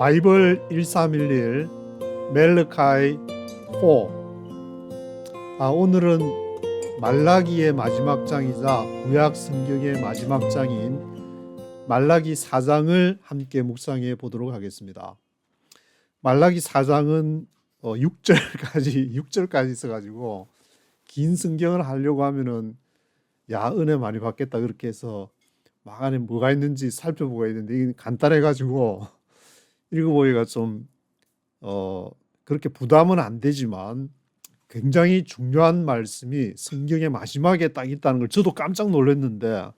바이블 1311 멜르카이 4. 오늘은 말라기의 마지막 장이자 구약 성경의 마지막 장인 말라기 4장을 함께 묵상해 보도록 하겠습니다. 말라기 4장은 6절까지 있어가지고 긴 성경을 하려고 하면은 은혜 많이 받겠다 그렇게 해서 막 안에 뭐가 있는지 살펴보고 있는데 이게 간단해가지고 읽어보기가 좀 그렇게 부담은 안 되지만 굉장히 중요한 말씀이 성경의 마지막에 딱 있다는 걸 저도 깜짝 놀랐는데,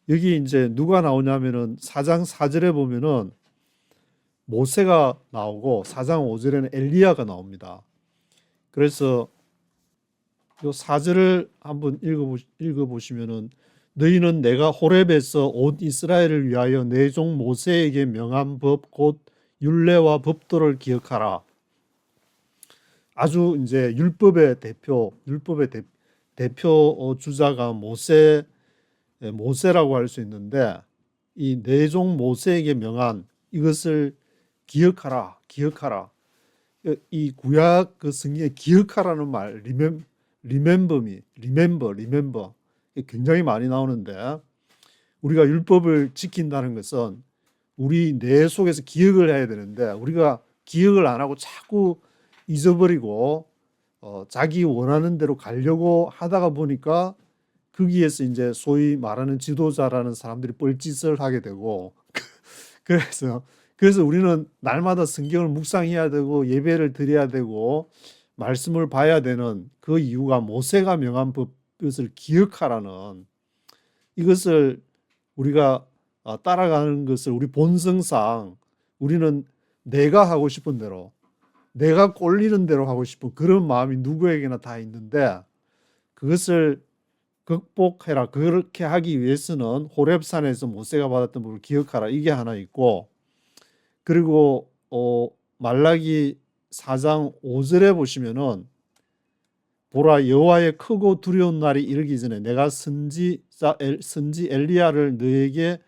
여기 이제 누가 나오냐면은 4장 4절에 보면은 모세가 나오고 4장 5절에는 엘리야가 나옵니다. 그래서 이 4절을 한번 읽어보시면은 너희는 내가 호렙에서 온 이스라엘을 위하여 내 종 모세에게 명한 법 곧 율례와 법도를 기억하라. 아주 이제 율법의 대표 주자가 모세라고 할 수 있는데, 이 내 종 모세에게 명한 이것을 기억하라. 이 구약 그 성경에 기억하라는 말, 리멤버 굉장히 많이 나오는데, 우리가 율법을 지킨다는 것은 우리 뇌 속에서 기억을 해야 되는데, 우리가 기억을 안 하고 자꾸 잊어버리고 자기 원하는 대로 가려고 하다가 보니까 거기에서 이제 소위 말하는 지도자라는 사람들이 뻘짓을 하게 되고 그래서 우리는 날마다 성경을 묵상해야 되고 예배를 드려야 되고 말씀을 봐야 되는 그 이유가 모세가 명한 법을 기억하라는, 이것을 우리가 따라가는 것을 우리 본성상 우리는 내가 하고 싶은 대로, 내가 꼴리는 대로 하고 싶은 그런 마음이 누구에게나 다 있는데, 그것을 극복해라. 그렇게 하기 위해서는 호렙산에서 모세가 받았던 법을 기억하라. 이게 하나 있고, 그리고 말라기 4장 5절에 보시면은 보라, 여호와의 크고 두려운 날이 이르기 전에 내가 선지 엘리야를 너에게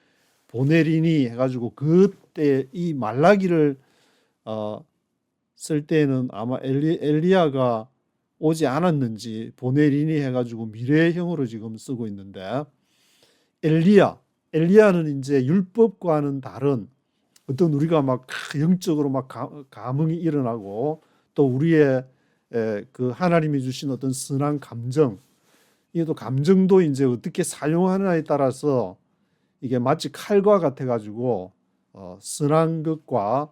보내리니 해가지고, 그때 이 말라기를 쓸 때에는 아마 엘리야가 오지 않았는지 보내리니 해가지고 미래형으로 지금 쓰고 있는데, 엘리야는 이제 율법과는 다른 어떤, 우리가 막 영적으로 막 감흥이 일어나고 또 우리의 그 하나님이 주신 어떤 선한 감정, 이게 또 감정도 이제 어떻게 사용하느냐에 따라서 이게 마치 칼과 같아 가지고 선한 것과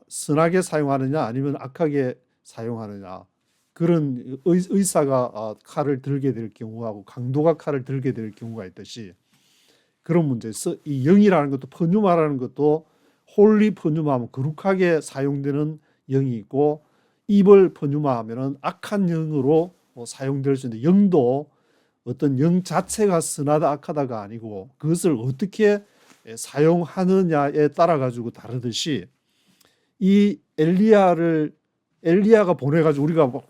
선하게 사용하느냐 아니면 악하게 사용하느냐, 그런 의사가 칼을 들게 될 경우하고 강도가 칼을 들게 될 경우가 있듯이, 그런 문제에서 이 영이라는 것도, 퍼뉴마라는 것도 홀리 퍼뉴마하면 거룩하게 사용되는 영이 있고, 이벌 퍼뉴마 하면은 악한 영으로 사용될 수 있는데, 영도 어떤 영 자체가 선하다 악하다가 아니고 그것을 어떻게 사용하느냐에 따라 가지고 다르듯이, 이 엘리야가 보내가지고 우리가 막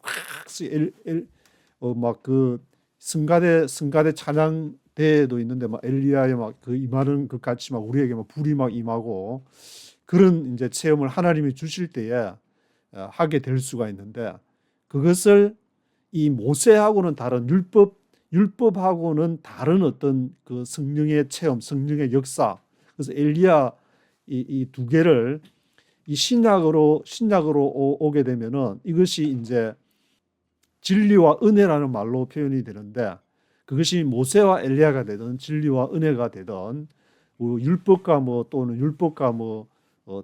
그 성가대 찬양 대회도 있는데 막 엘리야의 막 그 임하는 것 같이 막 우리에게 막 불이 막 임하고 그런 이제 체험을 하나님이 주실 때에 하게 될 수가 있는데, 그것을 이 모세하고는 다른 율법하고는 다른 어떤 그 성령의 체험, 성령의 역사. 그래서 엘리야 이 두 개를 이 신약으로 오게 되면은 이것이 이제 진리와 은혜라는 말로 표현이 되는데, 그것이 모세와 엘리야가 되든 진리와 은혜가 되든 율법과 또는 율법과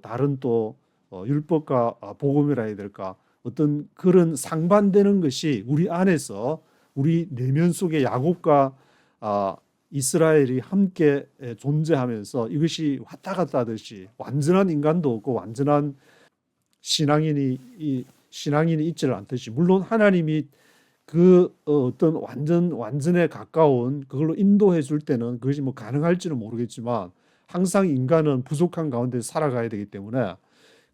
다른 또 율법과 복음이라 해야 될까, 어떤 그런 상반되는 것이 우리 안에서, 우리 내면 속에 야곱과 이스라엘이 함께 존재하면서 이것이 왔다 갔다 하듯이, 완전한 인간도 없고 완전한 신앙인이 있지를 않듯이, 물론 하나님이 그 어떤 완전에 가까운 그걸로 인도해 줄 때는 그것이 가능할지는 모르겠지만, 항상 인간은 부족한 가운데 살아가야 되기 때문에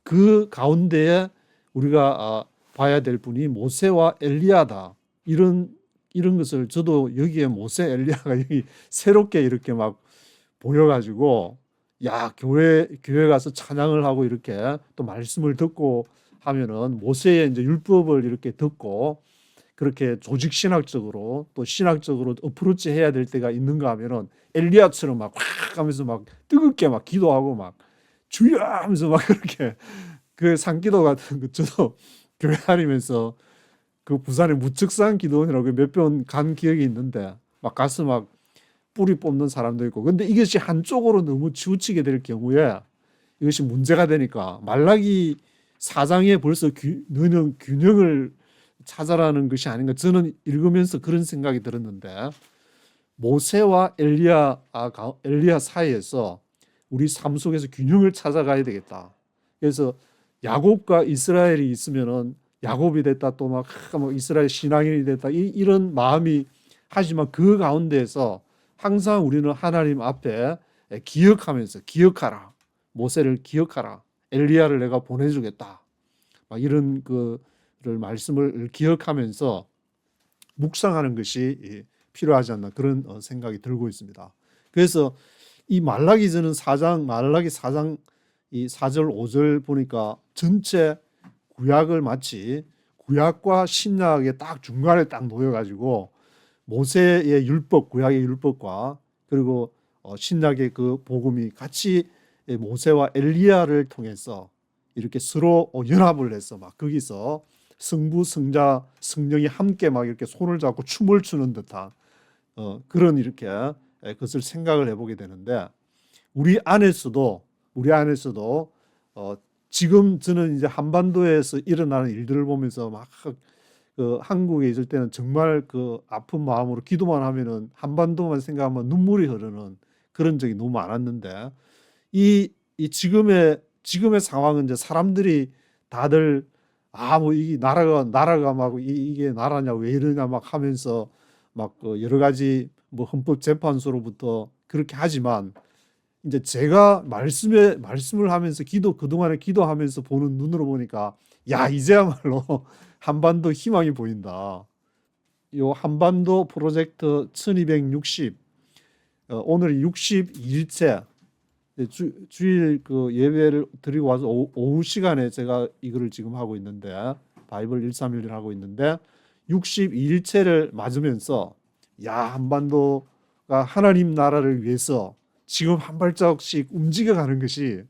그 가운데에 우리가 봐야 될 분이 모세와 엘리야다. 이런 것을 저도 여기에 모세 엘리야가 여기 새롭게 이렇게 막 보여가지고 야, 교회 가서 찬양을 하고 이렇게 또 말씀을 듣고 하면은 모세의 이제 율법을 이렇게 듣고 그렇게 조직 신학적으로 또 신학적으로 어프로치 해야 될 때가 있는가 하면은 엘리야처럼 막 확 하면서 막 뜨겁게 막 기도하고 막 주여 하면서 막 그렇게 그 산기도 같은 거 저도 교회 다니면서 그 부산의 무측산 기도원이라고 몇 번 간 기억이 있는데 막 가서 막 뿌리 뽑는 사람도 있고 근데 이것이 한쪽으로 너무 치우치게 될 경우에 이것이 문제가 되니까 말라기 4장에 벌써 너는 균형을 찾아라는 것이 아닌가 저는 읽으면서 그런 생각이 들었는데 모세와 엘리야 사이에서 우리 삶 속에서 균형을 찾아가야 되겠다. 그래서 야곱과 이스라엘이 있으면은 야곱이 됐다 또 막 이스라엘 신앙인이 됐다 이런 마음이 하지만 그 가운데에서 항상 우리는 하나님 앞에 기억하라. 모세를 기억하라. 엘리야를 내가 보내주겠다. 막 이런 그를 말씀을 기억하면서 묵상하는 것이 필요하지 않나 그런 생각이 들고 있습니다. 그래서 이 말라기 4장 이 4절 5절 보니까 전체 구약을 마치 구약과 신약의 딱 중간에 딱 놓여가지고 모세의 율법, 구약의 율법과 그리고 신약의 그 복음이 같이 모세와 엘리야를 통해서 이렇게 서로 연합을 해서 막 거기서 성부, 성자, 성령이 함께 막 이렇게 손을 잡고 춤을 추는 듯한 그런 이렇게 그것을 생각을 해보게 되는데 우리 안에서도 지금 저는 이제 한반도에서 일어나는 일들을 보면서 막 그 한국에 있을 때는 정말 그 아픈 마음으로 기도만 하면은 한반도만 생각하면 눈물이 흐르는 그런 적이 너무 많았는데 이 지금의 상황은 이제 사람들이 다들 뭐 이 나라가 막 이게 나라냐 왜 이러냐 막 하면서 막 여러 가지 뭐 헌법재판소로부터 그렇게 하지만 이제 제가 말씀을 하면서 그동안에 기도하면서 보는 눈으로 보니까 야 이제야말로 한반도 희망이 보인다. 요 한반도 프로젝트 1260 오늘 62일째 주일 그 예배를 드리고 와서 오후 시간에 제가 이거를 지금 하고 있는데 바이블 131을 하고 있는데 62일째를 맞으면서 야 한반도가 하나님 나라를 위해서 지금 한 발짝씩 움직여가는 것이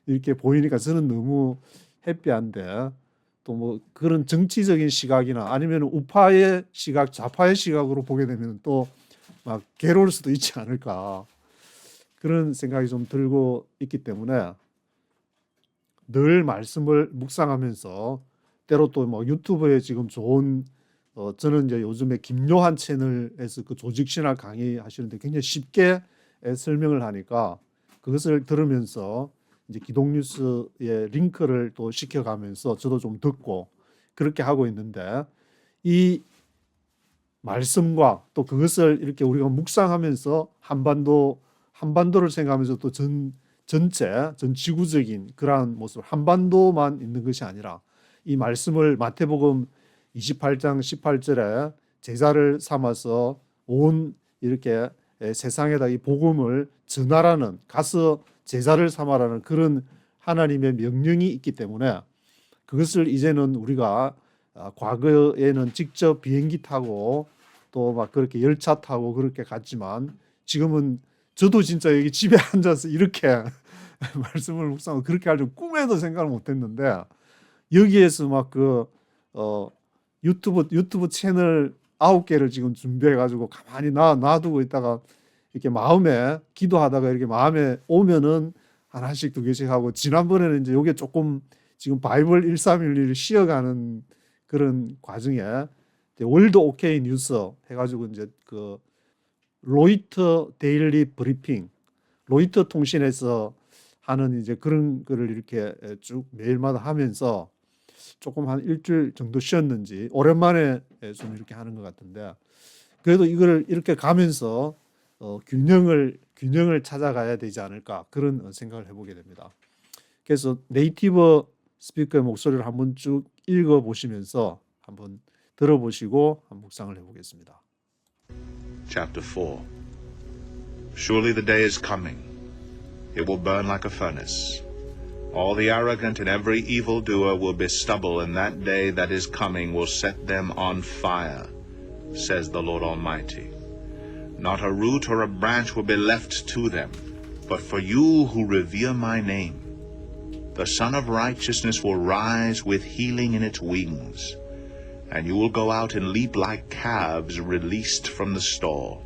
이렇게 보이니까 저는 너무 해피한데 또 뭐 그런 정치적인 시각이나 아니면 우파의 시각, 좌파의 시각으로 보게 되면 또 막 괴로울 수도 있지 않을까 그런 생각이 좀 들고 있기 때문에 늘 말씀을 묵상하면서 때로 또 뭐 유튜브에 지금 좋은 저는 이제 요즘에 김요한 채널에서 그 조직신학 강의 하시는데 굉장히 쉽게 설명을 하니까 그것을 들으면서 이제 기독뉴스에 링크를 또 시켜가면서 저도 좀 듣고 그렇게 하고 있는데 이 말씀과 또 그것을 이렇게 우리가 묵상하면서 한반도를 생각하면서 또 전 지구적인 그러한 모습 한반도만 있는 것이 아니라 이 말씀을 마태복음 28장 18절에 제자를 삼아서 온 이렇게 세상에다 이 복음을 전하라는 가서 제자를 삼아라는 그런 하나님의 명령이 있기 때문에 그것을 이제는 우리가 과거에는 직접 비행기 타고 또 막 그렇게 열차 타고 그렇게 갔지만 지금은 저도 진짜 여기 집에 앉아서 이렇게 말씀을 묵상하고 그렇게 할 줄 꿈에도 생각을 못했는데 여기에서 막 그 유튜브 채널 9개를 지금 준비해 가지고 가만히 놔두고 있다가 이렇게 마음에 기도하다가 이렇게 마음에 오면은 하나씩 두 개씩 하고 지난번에는 이제 요게 조금 지금 바이블 1311을 쉬어가는 그런 과정에 월드 오케이 뉴스 해가지고 이제 그 로이터 데일리 브리핑 로이터 통신에서 하는 이제 그런 거를 이렇게 쭉 매일마다 하면서 조금 한 일주일 정도 쉬었는지 오랜만에 좀 이렇게 하는 것 같은데 그래도 이거를 이렇게 가면서 균형을 찾아가야 되지 않을까 그런 생각을 해보게 됩니다. 그래서 네이티브 스피커의 목소리를 한번 쭉 읽어보시면서 한번 들어보시고 한번 묵상을 해보겠습니다. Chapter 4 Surely the day is coming, It will burn like a furnace. All the arrogant and every evildoer will be stubble, and that day that is coming will set them on fire, says the Lord Almighty. Not a root or a branch will be left to them. But for you who revere my name, the Son of Righteousness will rise with healing in its wings, and you will go out and leap like calves released from the stall.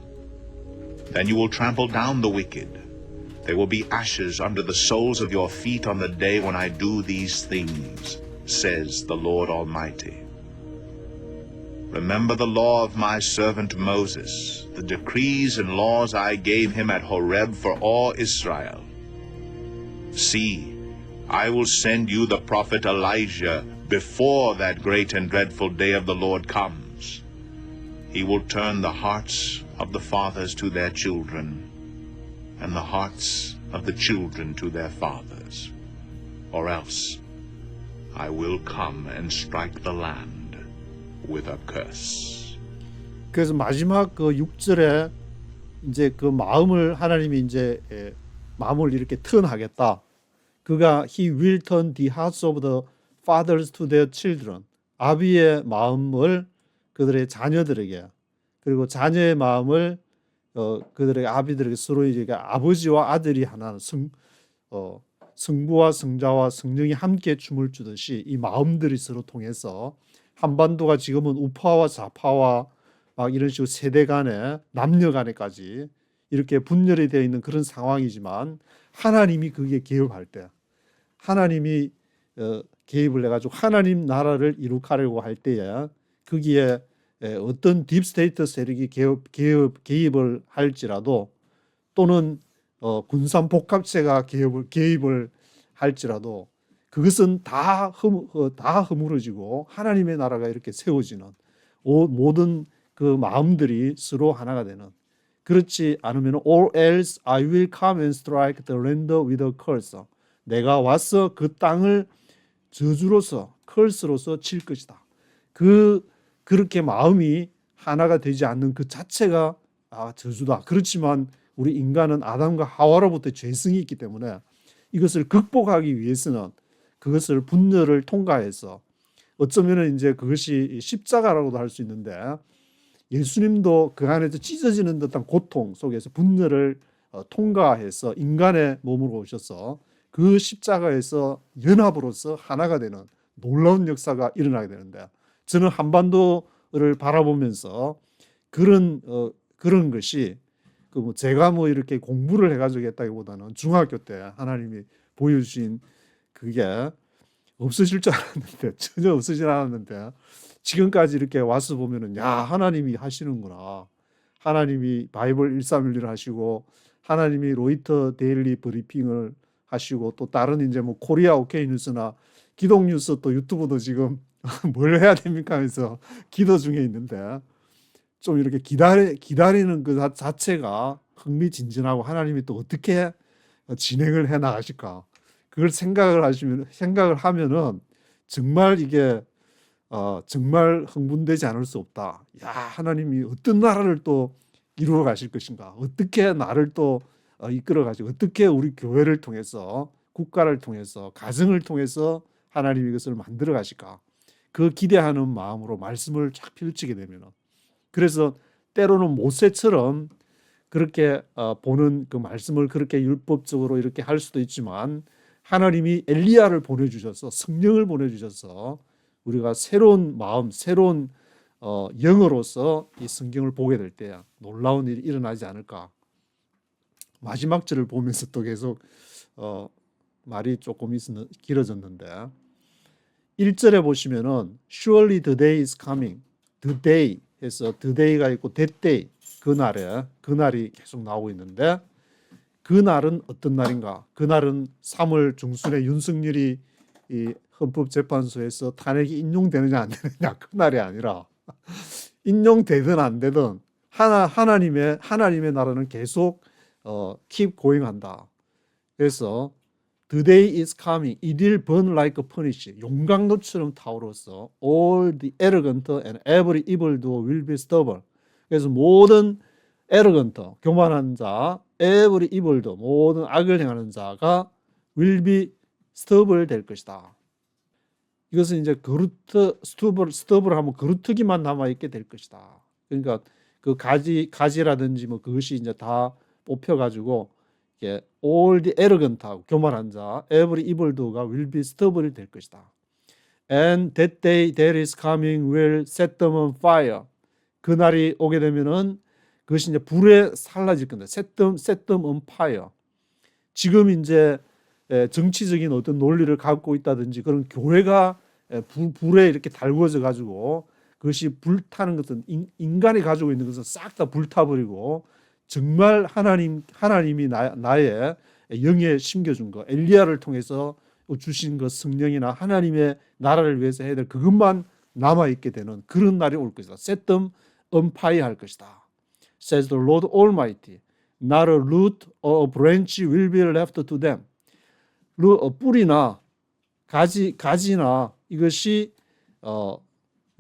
Then you will trample down the wicked. There will be ashes under the soles of your feet on the day when I do these things, says the Lord Almighty. Remember the law of my servant Moses, the decrees and laws I gave him at Horeb for all Israel. See, I will send you the prophet Elijah before that great and dreadful day of the Lord comes. He will turn the hearts of the fathers to their children, and the hearts of the children to their fathers. Or else I will come and strike the land with a curse. 그래서 마지막 그 6절에 이제 그 마음을 하나님이 이제 마음을 이렇게 턴하겠다. 그가 He will turn the hearts of the fathers to their children. 아비의 마음을 그들의 자녀들에게, 그리고 자녀의 마음을 그들의 아비들에게, 서로 이제 아버지와 아들이 하나는 성부와 성자와 성령이 함께 춤을 추듯이 이 마음들이 서로 통해서, 한반도가 지금은 우파와 좌파와 막 이런 식으로 세대 간에, 남녀 간에까지 이렇게 분열이 되어 있는 그런 상황이지만, 하나님이 거기에 개입할 때, 하나님이 개입을 해가지고 하나님 나라를 이룩하려고 할 때에 거기에 어떤 딥스테이트 세력이 개입을 할지라도, 또는 군산 복합체가 개입을 할지라도 그것은 다 허물어지고 하나님의 나라가 이렇게 세워지는, 모든 그 마음들이 서로 하나가 되는. 그렇지 않으면 or else I will come and strike the land with a curse. 내가 와서 그 땅을 저주로서, curse로서 칠 것이다. 그렇게 마음이 하나가 되지 않는 그 자체가 저주다. 그렇지만 우리 인간은 아담과 하와로부터 죄성이 있기 때문에 이것을 극복하기 위해서는 그것을 분열을 통과해서, 어쩌면 이제 그것이 십자가라고도 할 수 있는데, 예수님도 그 안에서 찢어지는 듯한 고통 속에서 분열을 통과해서 인간의 몸으로 오셔서 그 십자가에서 연합으로서 하나가 되는 놀라운 역사가 일어나게 되는데, 저는 한반도를 바라보면서 그런 것이 제가 이렇게 공부를 해가지고 했다기보다는 중학교 때 하나님이 보여주신 그게 없어질 줄 알았는데, 전혀 없어지지 않았는데, 지금까지 이렇게 와서 보면은, 야, 하나님이 하시는구나. 하나님이 바이블 1311을 하시고, 하나님이 로이터 데일리 브리핑을 하시고, 또 다른 이제 코리아 오케이 뉴스나 기독 뉴스, 또 유튜브도 지금 뭘 해야 됩니까 하면서 기도 중에 있는데, 좀 이렇게 기다리는 그 자체가 흥미진진하고, 하나님이 또 어떻게 진행을 해 나가실까, 그걸 생각을 하면은 정말 이게 정말 흥분되지 않을 수 없다. 야, 하나님이 어떤 나라를 또 이루어 가실 것인가, 어떻게 나를 또 이끌어 가시고, 어떻게 우리 교회를 통해서, 국가를 통해서, 가정을 통해서 하나님이 이것을 만들어 가실까, 그 기대하는 마음으로 말씀을 쫙 펼치게 되면은, 그래서 때로는 모세처럼 그렇게 보는 그 말씀을 그렇게 율법적으로 이렇게 할 수도 있지만, 하나님이 엘리야를 보내주셔서, 성령을 보내주셔서 우리가 새로운 마음, 새로운 영으로서 이 성경을 보게 될 때 놀라운 일이 일어나지 않을까. 마지막 절을 보면서 또 계속 말이 조금 길어졌는데, 1절에 보시면은 surely the day is coming, the day 해서 the day가 있고 that day, 그날이 계속 나오고 있는데, 그날은 어떤 날인가? 그날은 3월 중순에 윤석열이 이 헌법재판소에서 탄핵이 인용되느냐 안 되느냐, 그날이 아니라 인용되든 안 되든 하나님의 나라는 계속 keep going 한다. 그래서 the day is coming, it will burn like a furnace, 용광로처럼 타오르서 all the arrogant and every evildoer will be stubble. 그래서 모든 arrogant, 교만한 자, every evil do 모든 악을 행하는 자가 will be stubble 될 것이다. 이것은 이제 스톱을 하면 그루터기만 남아 있게 될 것이다. 그러니까 그 가지라든지 뭐 그것이 이제 다 뽑혀 가지고 all the arrogant하고 교만한 자 every evil do가 will be stubble 될 것이다. And that day that is coming will set them on fire. 그 날이 오게 되면은 그것이 이제 불에 살라질 건데 set them on fire. 지금 이제 정치적인 어떤 논리를 갖고 있다든지 그런 교회가 불에 이렇게 달궈져 가지고 그것이 불타는 것은 인간이 가지고 있는 것은 싹 다 불타버리고 정말 하나님이 나의 영에 심겨준 거 엘리야를 통해서 주신 것 성령이나 하나님의 나라를 위해서 해야 될 그것만 남아있게 되는 그런 날이 올 것이다. Set them on fire 할 것이다. Says the Lord Almighty. Not a root or a branch will be left to them. 뿌리나 가지나 이것이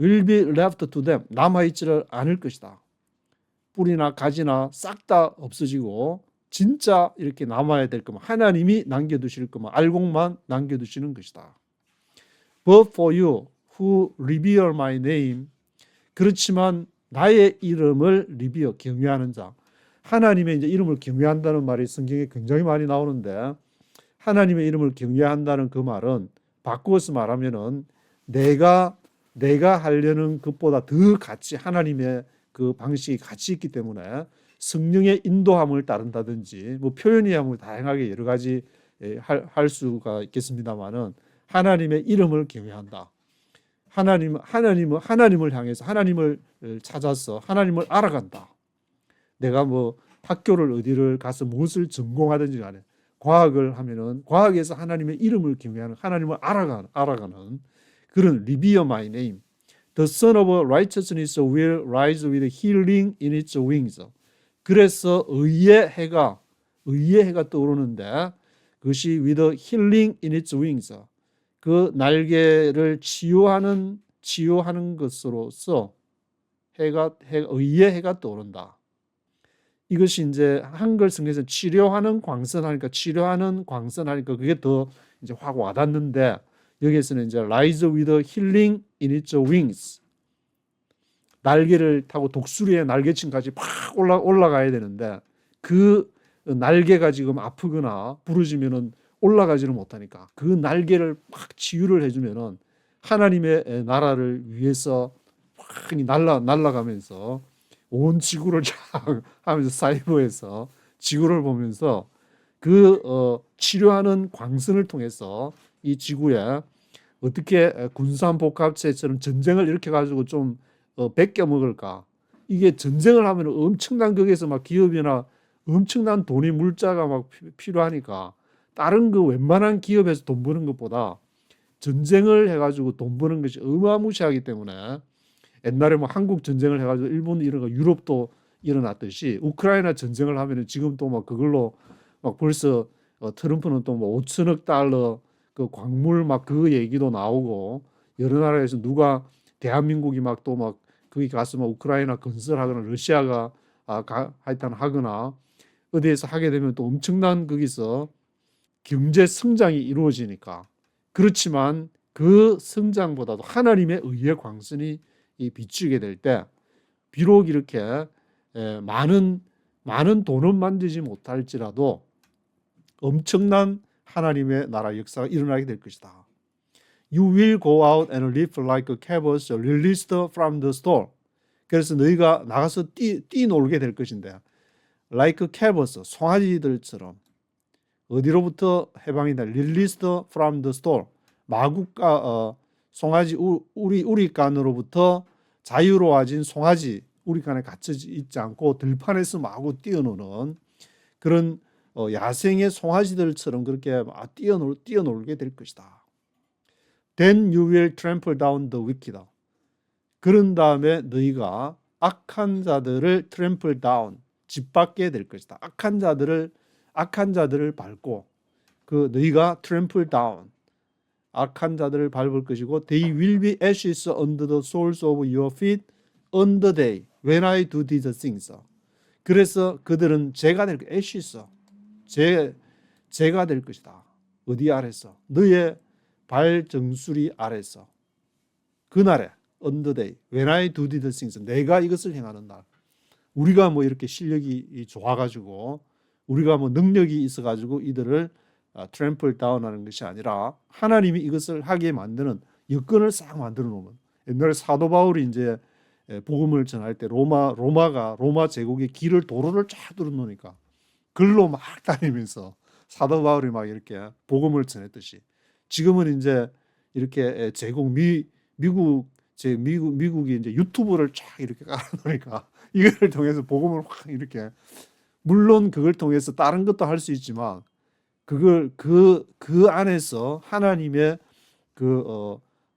will be left to them. 남아있지를 않을 것이다. 뿌리나 가지나 싹 다 없어지고 진짜 이렇게 남아야 될 것만 하나님이 남겨두실 것만 알곡만 남겨두시는 것이다. But for you who revere my name. 그렇지만 나의 이름을 revere 경외하는 자. 하나님의 이제 이름을 경외한다는 말이 성경에 굉장히 많이 나오는데 하나님의 이름을 경외한다는 그 말은 바꾸어서 말하면은 내가 하려는 것보다 더 같이 하나님의 그 방식이 같이 있기 때문에 성령의 인도함을 따른다든지 뭐 표현이 하면 다양하게 여러 가지 할 수가 있겠습니다만은 하나님의 이름을 경외한다. 하나님을 향해서 하나님을 찾아서 하나님을 알아간다. 내가 뭐 학교를 어디를 가서 무엇을 전공하든지 간에 과학을 하면은 과학에서 하나님의 이름을 경외하는 하나님을 알아가는 그런 revere my name. The son of righteousness will rise with healing in its wings. 그래서 의의 해가 떠오르는데 그것이 with healing in its wings. 그 날개를 치유하는 것으로서 의의 해가 떠오른다. 이것이 이제 한글 성경에서 치료하는 광선하니까 그게 더 이제 확 와닿는데 여기에서는 이제 rise with healing in its wings. 날개를 타고 독수리의 날개층까지 팍 올라가야 되는데 그 날개가 지금 아프거나 부러지면은 올라가지를 못하니까 그 날개를 팍 치유를 해주면은 하나님의 나라를 위해서 팍 날아가면서 온 지구를 쫙 하면서 사이버에서 지구를 보면서 그 치료하는 광선을 통해서 이 지구에 어떻게 군산복합체처럼 전쟁을 일으켜 가지고 좀 베껴 먹을까? 이게 전쟁을 하면 엄청난 거기에서 막 기업이나 엄청난 돈이 물자가 막 필요하니까 다른 그 웬만한 기업에서 돈 버는 것보다 전쟁을 해가지고 돈 버는 것이 어마무시하기 때문에 옛날에 뭐 한국 전쟁을 해가지고 일본 이런 거 유럽도 일어났듯이 우크라이나 전쟁을 하면은 지금 또 막 그걸로 막 벌써 트럼프는 또 뭐 5천억 달러 그 광물 막 그 얘기도 나오고 여러 나라에서 누가 대한민국이 막 또 막 거기 가서 막 우크라이나 건설하거나 러시아가 하여튼 하거나 어디에서 하게 되면 또 엄청난 거기서 경제 성장이 이루어지니까 그렇지만 그 성장보다도 하나님의 의의 광선이 비추게 될 때 비록 이렇게 많은 돈은 만들지 못할지라도 엄청난 하나님의 나라 역사가 일어나게 될 것이다. You will go out and live like a calves released from the stall. 그래서 너희가 나가서 뛰놀게 될 것인데 like calves, 송아지들처럼 어디로부터 해방이다. released from the stall. 마구가 송아지 우리간으로부터 자유로워진 송아지 우리간에 갇혀 있지 않고 들판에서 마구 뛰어노는 그런 야생의 송아지들처럼 그렇게 뛰어놀게 될 것이다. Then you will trample down the wicked. 그런 다음에 너희가 악한 자들을 trample down, 짓밟게 될 것이다. 악한 자들을 밟고 그 너희가 trample down, 악한 자들을 밟을 것이고 they will be ashes under the soles of your feet on the day when I do these things. 그래서 그들은 제가 될 애쉬서 제가 될 것이다. 어디 아래서? 너의 발 정수리 아래서. 그날에 on the day when I do these things 내가 이것을 행하는 날. 우리가 뭐 이렇게 실력이 좋아가지고 우리가 뭐 능력이 있어가지고 이들을 트램플 다운하는 것이 아니라 하나님이 이것을 하게 만드는 여건을 싹 만들어 놓으면 옛날에 사도 바울이 이제 복음을 전할 때 로마 제국의 길을 도로를 쫙 뚫어 놓으니까 글로 막 다니면서 사도 바울이 막 이렇게 복음을 전했듯이 지금은 이제 이렇게 제국 미국이 이제 유튜브를 쫙 이렇게 깔아놓으니까 이걸 통해서 복음을 확 이렇게 물론 그걸 통해서 다른 것도 할 수 있지만 그걸 그 안에서 하나님의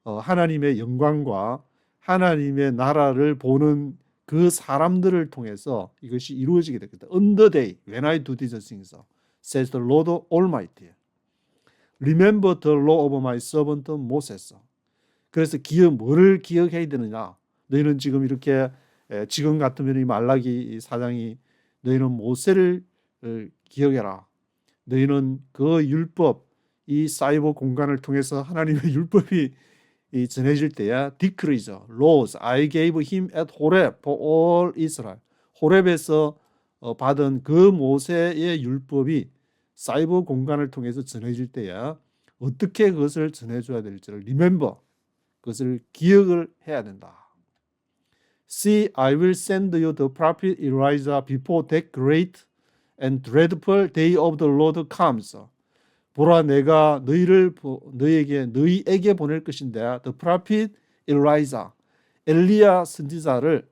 하나님의 영광과 하나님의 나라를 보는 그 사람들을 통해서 이것이 이루어지게 되겠다. On the day when I do these things, says the Lord Almighty. Remember the law of my servant Moses. 그래서 뭐를 기억해야 되느냐? 너희는 지금 이렇게 지금 같으면 이 말라기 사장이 너희는 모세를 기억해라. 너희는 그 율법, 이 사이버 공간을 통해서 하나님의 율법이 전해질 때야 decrees, laws, I gave him at Horeb for all Israel. 호렙에서 받은 그 모세의 율법이 사이버 공간을 통해서 전해질 때야 어떻게 그것을 전해줘야 될지를 remember, 그것을 기억을 해야 된다. See, I will send you the prophet Elijah before that great and dreadful day of the Lord comes. 보라, 내가 너희에게 보낼 것인데, the prophet Elijah, 엘리야 선지자를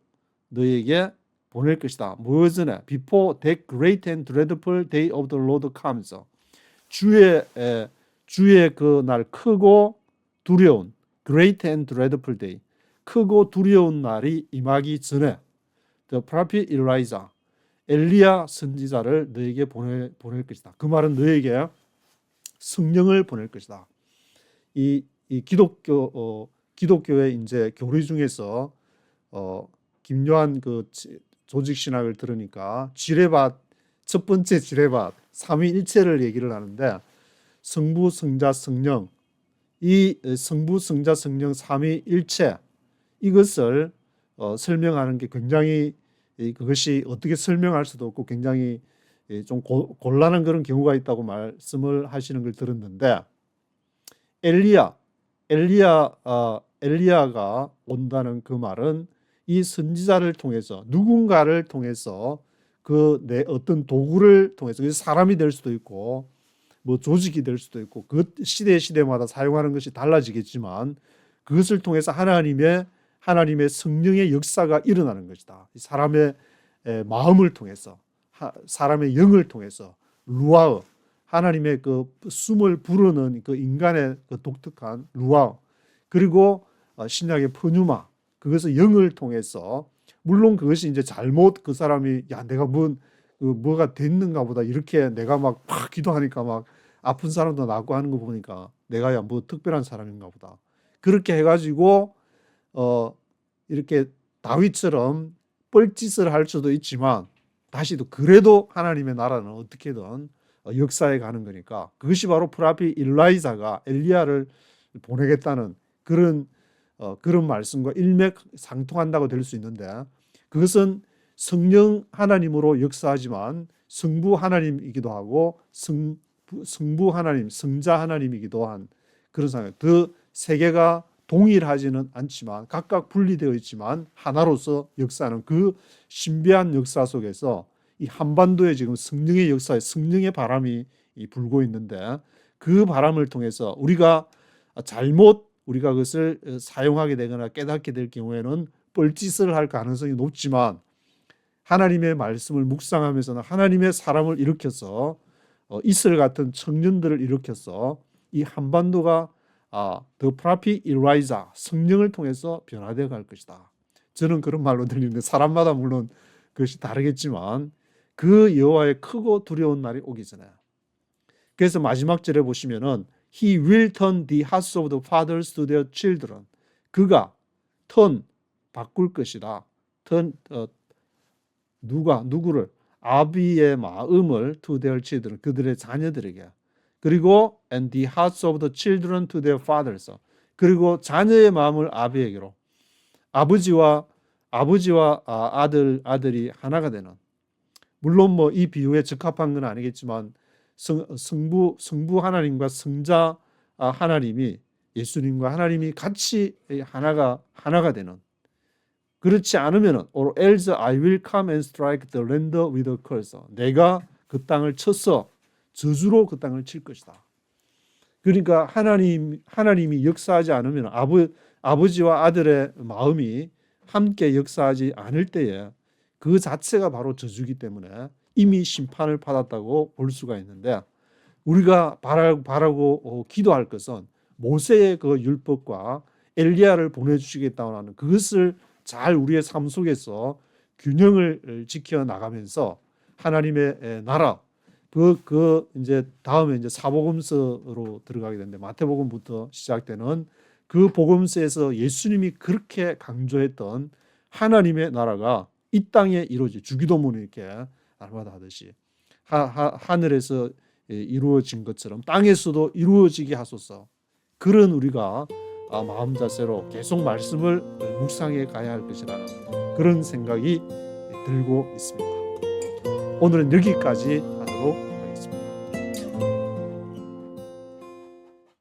너희에게 보낼 것이다. 무엇은 before that great and dreadful day of the Lord comes. 주의 그 날 크고 두려운 great and dreadful day, 크고 두려운 날이 임하기 전에 the prophet Elijah, 엘리야 선지자를 너에게 보낼 것이다. 그 말은 너에게 성령을 보낼 것이다. 이 기독교의 이제 교리 중에서 김요한 그 조직 신학을 들으니까 지뢰밭, 첫 번째 지뢰밭 삼위일체를 얘기를 하는데 성부, 성자, 성령, 이 성부, 성자, 성령 삼위일체 이것을 설명하는 게 굉장히 그것이 어떻게 설명할 수도 없고 굉장히 좀 곤란한 그런 경우가 있다고 말씀을 하시는 걸 들었는데 엘리야가 온다는 그 말은 이 선지자를 통해서 누군가를 통해서 내 어떤 도구를 통해서 사람이 될 수도 있고 뭐 조직이 될 수도 있고 그 시대마다 사용하는 것이 달라지겠지만 그것을 통해서 하나님의 성령의 역사가 일어나는 것이다. 사람의 마음을 통해서 사람의 영을 통해서 루아흐 하나님의 그 숨을 부르는 그 인간의 그 독특한 루아흐 그리고 신약의 푸뉴마 그것을 영을 통해서 물론 그것이 이제 잘못 그 사람이 내가 뭐가 됐는가 보다 이렇게 내가 막 기도하니까 막 아픈 사람도 낫고 하는 거 보니까 내가 뭐 특별한 사람인가 보다 그렇게 해가지고 이렇게 다윗처럼 뻘짓을 할 수도 있지만 다시도 그래도 하나님의 나라는 어떻게든 역사에 가는 거니까 그것이 바로 프라핏 일라이자가 엘리야를 보내겠다는 그런 말씀과 일맥상통한다고 될 수 있는데 그것은 성령 하나님으로 역사하지만 성부 하나님이기도 하고 성부 하나님, 성자 하나님이기도 한 그런 상황. 그 세 개가 동일하지는 않지만 각각 분리되어 있지만 하나로서 역사하는 그 신비한 역사 속에서 이 한반도에 지금 성령의 역사에 성령의 바람이 불고 있는데 그 바람을 통해서 우리가 그것을 사용하게 되거나 깨닫게 될 경우에는 뻘짓을 할 가능성이 높지만 하나님의 말씀을 묵상하면서는 하나님의 사람을 일으켜서 이스라엘 같은 청년들을 일으켜서 이 한반도가 The Prophet Elijah 성령을 통해서 변화되어 갈 것이다. 저는 그런 말로 들리는데 사람마다 물론 그것이 다르겠지만 그 여호와의 크고 두려운 날이 오기 전에 그래서 마지막 절에 보시면은 He will turn the hearts of the fathers to their children. 그가 바꿀 것이다. 누구를? 아비의 마음을 to their children, 그들의 자녀들에게. 그리고 and the hearts of the children to their fathers. 그리고 자녀의 마음을 아비에게로. 아버지와 아들이 하나가 되는. 물론 뭐 이 비유에 적합한 건 아니겠지만 성부 하나님과 성자 하나님이, 예수님과 하나님이 같이 하나가 되는. 그렇지 않으면은 or else I will come and strike the land with a curse. 내가 그 땅을 쳐서 저주로 그 땅을 칠 것이다. 그러니까 하나님이 역사하지 않으면 아버지와 아들의 마음이 함께 역사하지 않을 때에 그 자체가 바로 저주기 때문에 이미 심판을 받았다고 볼 수가 있는데, 우리가 바라고 기도할 것은 모세의 그 율법과 엘리야를 보내주시겠다고 하는 그것을 잘 우리의 삶 속에서 균형을 지켜 나가면서 하나님의 나라, 이제 다음에 이제 사복음서로 들어가게 되는데, 마태복음부터 시작되는 그 복음서에서 예수님이 그렇게 강조했던 하나님의 나라가 이 땅에 이루어지, 주기도문이 이렇게 날마다 하듯이 하늘에서 이루어진 것처럼 땅에서도 이루어지게 하소서. 그런 우리가 마음 자세로 계속 말씀을 묵상해 가야 할 것이라는 그런 생각이 들고 있습니다. 오늘은 여기까지